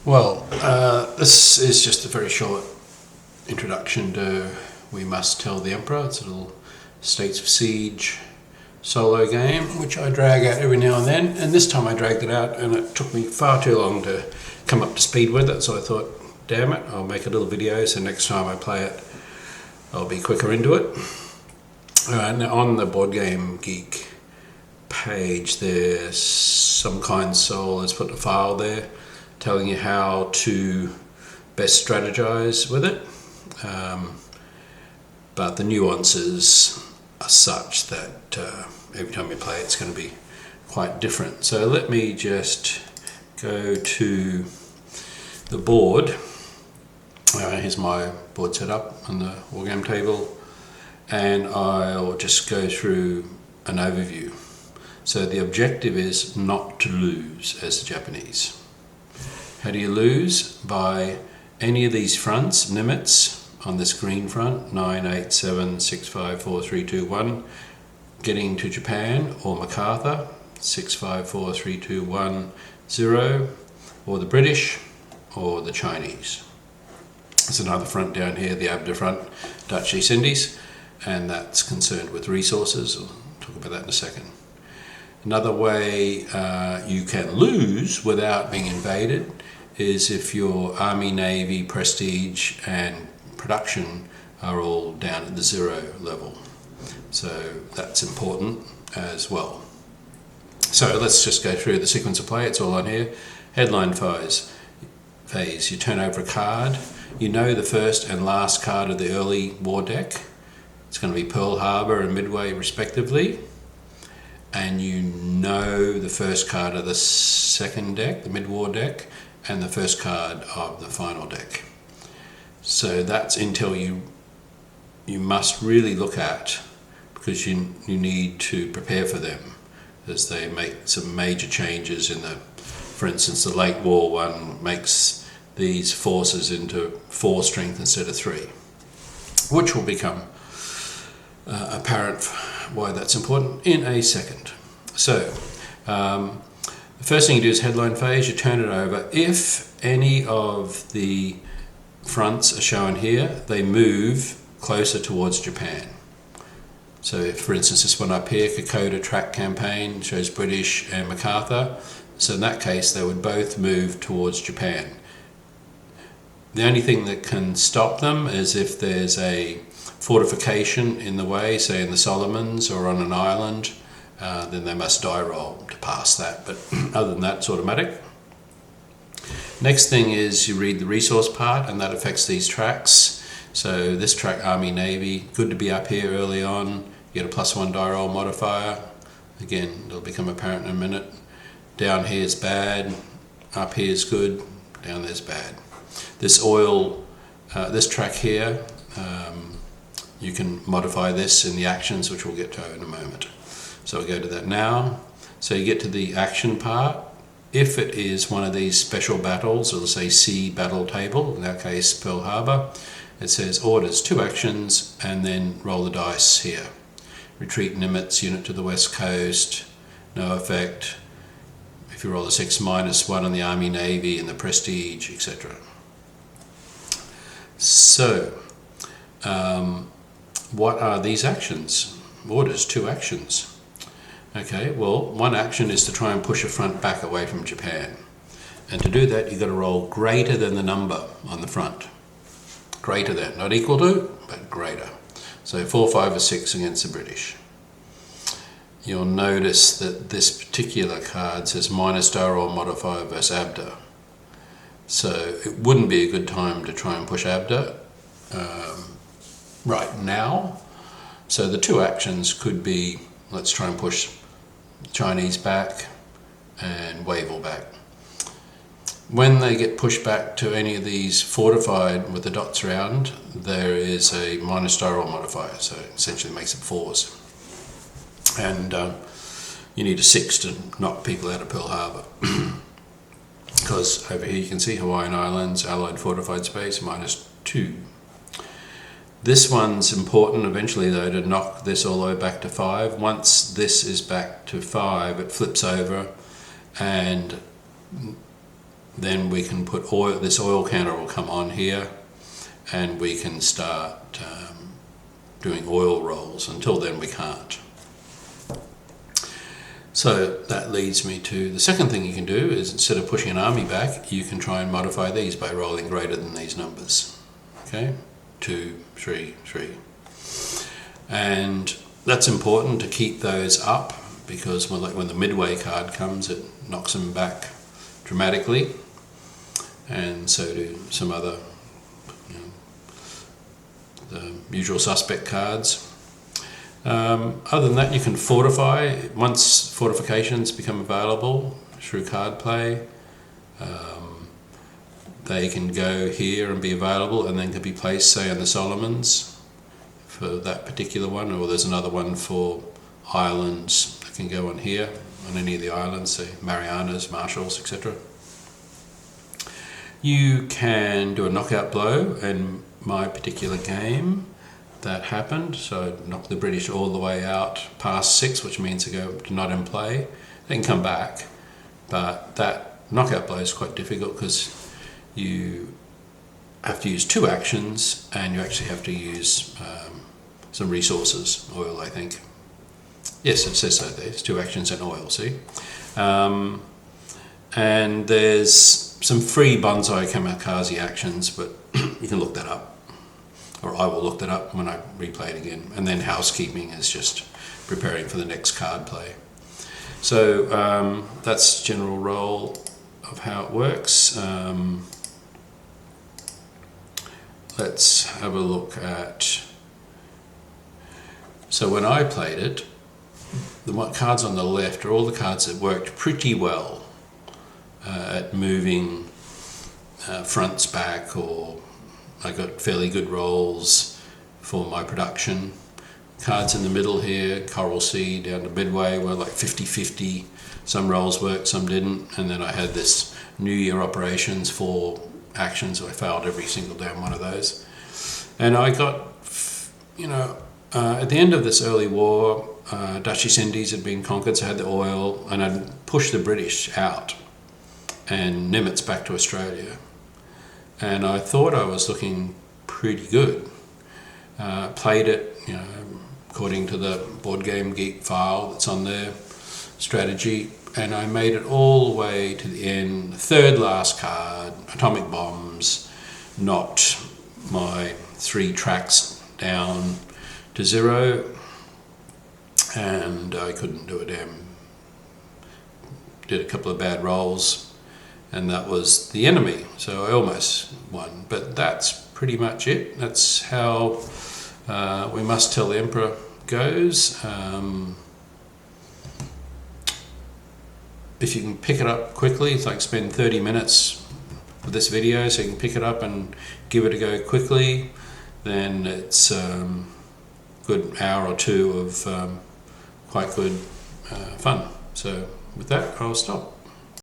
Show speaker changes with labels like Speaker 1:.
Speaker 1: Well, this is just a very short introduction to We Must Tell the Emperor. It's a little States of Siege solo game, which I drag out every now and then. And this time I dragged it out and it took me far too long to come up to speed with it. So I thought, damn it, I'll make a little video so next time I play it, I'll be quicker into it. Now on the Board Game Geek page, there's Some Kind Soul has put a file there telling you how to best strategize with it, but the nuances are such that every time you play it's going to be quite different. So let me just go to the board. Here's my board set up on the wargame table, and I'll just go through an overview. So the objective is not to lose as the Japanese. How do you lose? By any of these fronts, Nimitz on this green front, 9, 8, 7, 6, 5, 4, 3, 2, 1, getting to Japan, or MacArthur, 6, 5, 4, 3, 2, 1, 0, or the British, or the Chinese. There's another front down here, the Abda front, Dutch East Indies, and that's concerned with resources. I'll talk about that in a second. Another way you can lose without being invaded is if your Army, Navy, Prestige and Production are all down at the 0 level. So that's important as well. So let's just go through the sequence of play. It's all on here. Headline phase. You turn over a card. You know the first and last card of the early war deck. It's going to be Pearl Harbor and Midway respectively. And you know the first card of the second deck, the mid-war deck, and the first card of the final deck. So that's intel you must really look at, because you need to prepare for them as they make some major changes in the, for instance, the late war one makes these forces into 4 strength instead of 3, which will become apparent why that's important in a second. So the first thing you do is headline phase. You turn it over. If any of the fronts are shown here, they move closer towards Japan. So if, for instance, this one up here, Kokoda Track Campaign, shows British and MacArthur, so in that case they would both move towards Japan. The only thing that can stop them is if there's a fortification in the way, say in the Solomons or on an island, then they must die roll to pass that, but other than that it's automatic. Next thing is you read the resource part, and that affects these tracks. So this track, Army, Navy, good to be up here early on. You get a +1 die roll modifier. Again, it'll become apparent in a minute. Down here is bad, up here is good, down there's bad. This oil, this track here, you can modify this in the actions, which we'll get to in a moment. So we'll go to that now. So you get to the action part. If it is one of these special battles, or let's say sea battle table, in our case Pearl Harbor, it says orders 2 actions and then roll the dice here. Retreat Nimitz unit to the west coast, no effect. If you roll a 6, -1 on the Army, Navy and the Prestige, etc. So what are these actions? Orders 2 actions. Okay, well, one action is to try and push a front back away from Japan. And to do that, you've got to roll greater than the number on the front. Greater than, not equal to, but greater. So 4, 5 or 6 against the British. You'll notice that this particular card says -die roll modifier versus Abda. So it wouldn't be a good time to try and push Abda right now. So the 2 actions could be, let's try and push Chinese back and Wavell back. When they get pushed back to any of these fortified with the dots around, there is a -die roll modifier, so it essentially makes it 4s. And you need a 6 to knock people out of Pearl Harbor. Because over here you can see Hawaiian Islands, Allied fortified space, -2. This one's important eventually though, to knock this all the way back to 5. Once this is back to 5, it flips over and then we can put oil, this oil counter will come on here, and we can start doing oil rolls. Until then we can't. So that leads me to the second thing you can do is, instead of pushing an army back, you can try and modify these by rolling greater than these numbers. Okay, 2, 3, 3. And that's important to keep those up, because when the midway card comes, it knocks them back dramatically, and so do some other, the usual suspect cards. Other than that, you can fortify once fortifications become available through card play. They can go here and be available, and then can be placed, say, on the Solomons for that particular one, or there's another one for islands that can go on here, on any of the islands, say Marianas, Marshalls, etc. You can do a knockout blow. In my particular game, that happened, so I knocked the British all the way out past 6, which means they go to not in play. They can come back, but that knockout blow is quite difficult because you have to use 2 actions, and you actually have to use some resources, oil, I think. Yes, it says so there. It's 2 actions and oil, see? And there's some free Bonsai Kamikaze actions, but you can look that up. Or I will look that up when I replay it again. And then housekeeping is just preparing for the next card play. So that's general role of how it works. Let's have a look at... So when I played it, the cards on the left are all the cards that worked pretty well at moving fronts back, or I got fairly good rolls for my production. Cards in the middle here, Coral Sea down to Midway, were like 50-50. Some rolls worked, some didn't. And then I had this New Year operations, 4 actions. I failed every single damn one of those. And I got, at the end of this early war, Dutch East Indies had been conquered, so I had the oil, and I'd pushed the British out and Nimitz back to Australia. And I thought I was looking pretty good. Played it, according to the Board Game Geek file that's on there, strategy, and I made it all the way to the end. The third last card, atomic bombs, knocked my 3 tracks down to 0, and I couldn't do a damn. Did a couple of bad rolls, and that was the enemy. So I almost won, but that's pretty much it. That's how We Must Tell the Emperor goes. If you can pick it up quickly, it's like spend 30 minutes with this video, so you can pick it up and give it a go quickly, then it's good hour or 2 of quite good fun. So with that, I'll stop.